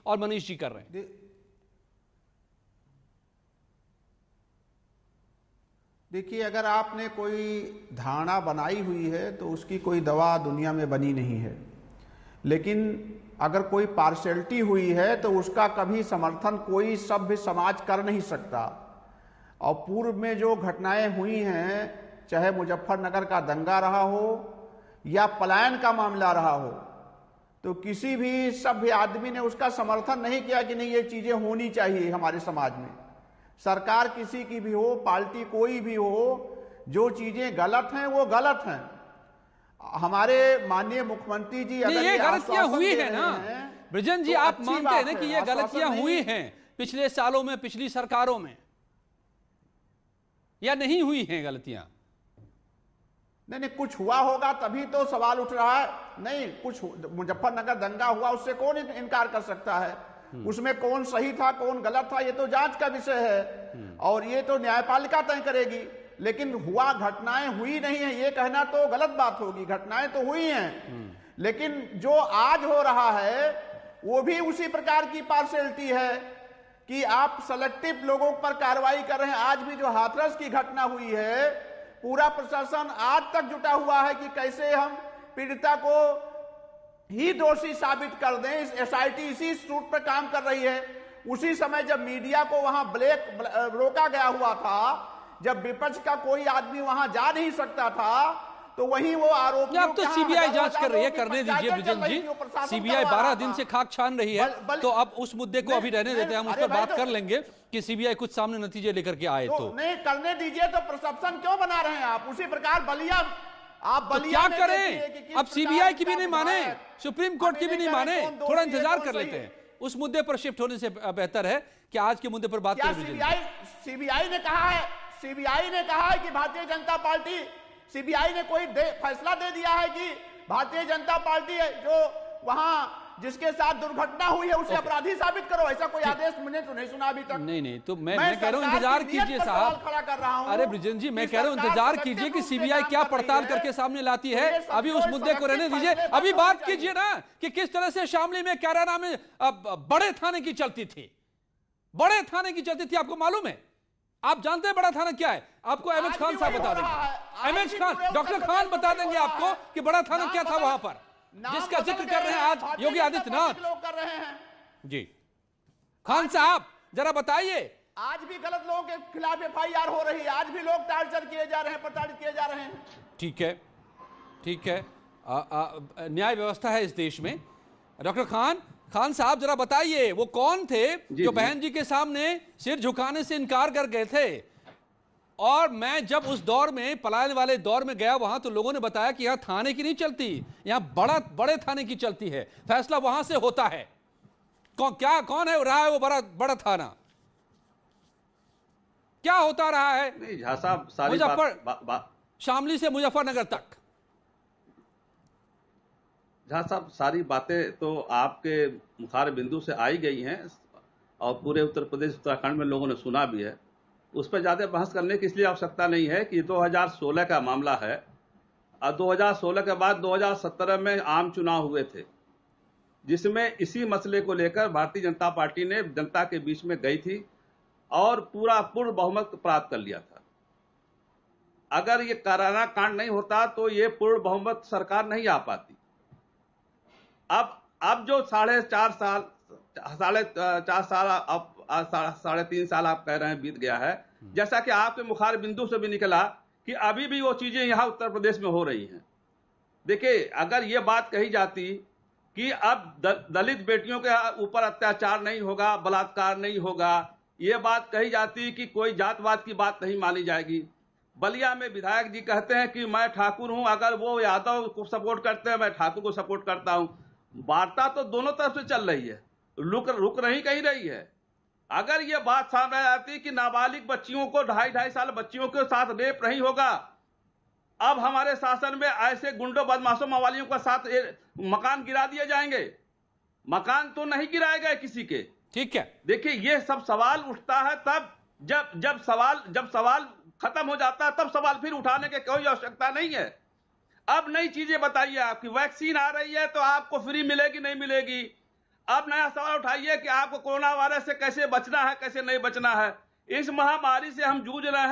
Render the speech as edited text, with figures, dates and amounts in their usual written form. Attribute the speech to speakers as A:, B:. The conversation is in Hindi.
A: और मनीष जी कर रहे हैं।
B: देखिए, अगर आपने कोई धारणा बनाई हुई है तो उसकी कोई दवा दुनिया में बनी नहीं है, लेकिन अगर कोई पार्शियलिटी हुई है तो उसका कभी समर्थन कोई सभ्य समाज कर नहीं सकता। और पूर्व में जो घटनाएं हुई हैं, चाहे मुजफ्फरनगर का दंगा रहा हो या पलायन का मामला रहा हो, तो किसी भी सभ्य आदमी ने उसका समर्थन नहीं किया कि नहीं ये चीजें होनी चाहिए हमारे समाज में। सरकार किसी की भी हो, पार्टी कोई भी हो, जो चीजें गलत हैं वो गलत हैं। हमारे माननीय मुख्यमंत्री जी अगर
A: ये गलतियां हुई है ना बृजन जी,
B: तो
A: आप
B: अच्छी
A: मानते
B: बात
A: हैं ना
B: है,
A: कि ये गलतियां
B: आश्वासन
A: हुई
B: नहीं।
A: हैं पिछले सालों में, पिछली सरकारों में, या नहीं हुई हैं गलतियां?
B: नहीं, कुछ हुआ होगा तभी तो सवाल उठ रहा है। नहीं, कुछ मुजफ्फरनगर दंगा हुआ, उससे कौन इनकार कर सकता है? उसमें कौन सही था कौन गलत था ये तो जांच का विषय है और ये तो न्यायपालिका तय करेगी। लेकिन हुआ, घटनाएं हुई नहीं है ये कहना तो गलत बात होगी। घटनाएं तो हुई हैं, लेकिन जो आज हो रहा है वो भी उसी प्रकार की पार्शियलिटी है कि आप सेलेक्टिव लोगों पर कार्रवाई कर रहे हैं। आज भी जो हाथरस की घटना हुई है, पूरा प्रशासन आज तक जुटा हुआ है कि कैसे हम पीड़िता को ही दोषी साबित कर दें। इस एसआईटी इसी सूट पर काम कर रही है। उसी समय जब मीडिया को वहां रोका गया हुआ था, जब विपक्ष का कोई आदमी वहां जा नहीं सकता था, तो वहीं वो आरोप।
A: अब तो सीबीआई जांच कर रही है, करने दीजिए बृजन जी। सीबीआई 12 दिन से खाक छान रही है, तो अब उस मुद्दे को अभी रहने देते हैं, हम उस पर बात कर लेंगे कि सीबीआई कुछ सामने नतीजे लेकर के आए तो
B: नहीं करने दीजिए। तो परसेप्शन क्यों बना रहे हैं आप? उसी प्रकार बलिया, आप
A: तो
B: बलिया
A: क्या करें? अब सीबीआई की भी नहीं माने, सुप्रीम कोर्ट की भी नहीं माने, थोड़ा इंतजार कर लेते हैं। उस मुद्दे पर शिफ्ट होने से बेहतर है कि आज के मुद्दे पर बात करें।
B: सीबीआई ने कहा है, सीबीआई ने कहा है कि भारतीय जनता पार्टी, सीबीआई ने कोई फैसला दे दिया है कि भारतीय जनता पार्टी जो वहां जिसके साथ दुर्घटना हुई है उसे अपराधी साबित करो। ऐसा कोई आदेश मैंने तो नहीं सुना अभी तक।
A: नहीं, तो मैं कह रहा हूं इंतजार कीजिए साहब।
B: खड़ा कर रहा हूं।
A: अरे बृजन जी, मैं कह रहा हूं इंतजार कीजिए कि सीबीआई क्या पड़ताल करके सामने लाती है। अभी उस मुद्दे को रहने दीजिए, अभी बात कीजिए ना कि किस तरह से शामली में कैराना में बड़े थाने की चलती थी। बड़े थाने की चलती थी, आपको मालूम है? आप जानते हैं बड़ा थाना क्या है? आपको एमएच खान साहब बता देंगे। एमएच खान, डॉक्टर खान बता देंगे आपको कि बड़ा थाना क्या था वहां पर, जिसका जिक्र कर रहे हैं आज योगी आदित्यनाथ
B: लोग कर रहे हैं
A: जी। खान साहब जरा बताइए।
B: आज भी गलत लोगों के खिलाफ एफआईआर हो रही है, आज भी लोग टार्चर किए जा रहे हैं, प्रताड़ित किए जा रहे हैं।
A: ठीक है, ठीक है, न्याय व्यवस्था है इस देश में। डॉक्टर खान साहब जरा बताइए, वो कौन थे जो बहन जी के सामने सिर झुकाने से इनकार कर गए थे? और मैं जब उस दौर में, पलायन वाले दौर में गया वहां, तो लोगों ने बताया कि यहां थाने की नहीं चलती, यहां बड़े थाने की चलती है, फैसला वहां से होता है। कौन है रहा है वो बड़ा थाना? क्या होता रहा है?
C: नहीं झा साहब, सारी
A: शामली से मुजफ्फरनगर तक।
C: झा साहब, सारी बातें तो आपके मुखार बिंदु से आई गई हैं और पूरे उत्तर प्रदेश उत्तराखंड में लोगों ने सुना भी है। उस पर ज्यादा बहस करने की इसलिए आवश्यकता नहीं है कि 2016 का मामला है और 2016 के बाद 2017 में आम चुनाव हुए थे, जिसमें इसी मसले को लेकर भारतीय जनता पार्टी ने जनता के बीच में गई थी और पूर्ण बहुमत प्राप्त कर लिया था। अगर ये कैराना कांड नहीं होता तो ये पूर्ण बहुमत सरकार नहीं आ पाती। अब जो 4.5 साल, 3.5 साल आप कह रहे हैं बीत गया है, जैसा कि आपके मुखार बिंदु से भी निकला कि अभी भी वो चीजें यहां उत्तर प्रदेश में हो रही हैं। देखिए, अगर ये बात कही जाती कि अब दलित बेटियों के ऊपर अत्याचार नहीं होगा, बलात्कार नहीं होगा, ये बात कही जाती कि कोई जातवाद की बात नहीं मानी जाएगी। बलिया में विधायक जी कहते हैं कि मैं ठाकुर हूं, अगर वो यादव को सपोर्ट करते हैं मैं ठाकुर को सपोर्ट करता हूं। वार्ता तो दोनों तरफ से चल रही है, रुक नहीं कहीं रही है। अगर ये बात सामने आती कि नाबालिग बच्चियों को, 2.5 साल बच्चियों के साथ रेप नहीं होगा, अब हमारे शासन में ऐसे गुंडों बदमाशों मवालियों का साथ मकान गिरा दिए जाएंगे। मकान तो नहीं गिराए गए किसी के।
A: ठीक है,
C: देखिए ये सब सवाल उठता है तब जब सवाल खत्म हो जाता है, तब सवाल फिर उठाने की कोई आवश्यकता नहीं है। अब नई चीजें बताइए, आपकी वैक्सीन आ रही है तो आपको फ्री मिलेगी नहीं मिलेगी, अब नया सवाल उठाइए कि आपको कोरोना वायरस से कैसे बचना है, कैसे नहीं बचना है। इस महामारी से हम जूझ रहे हैं।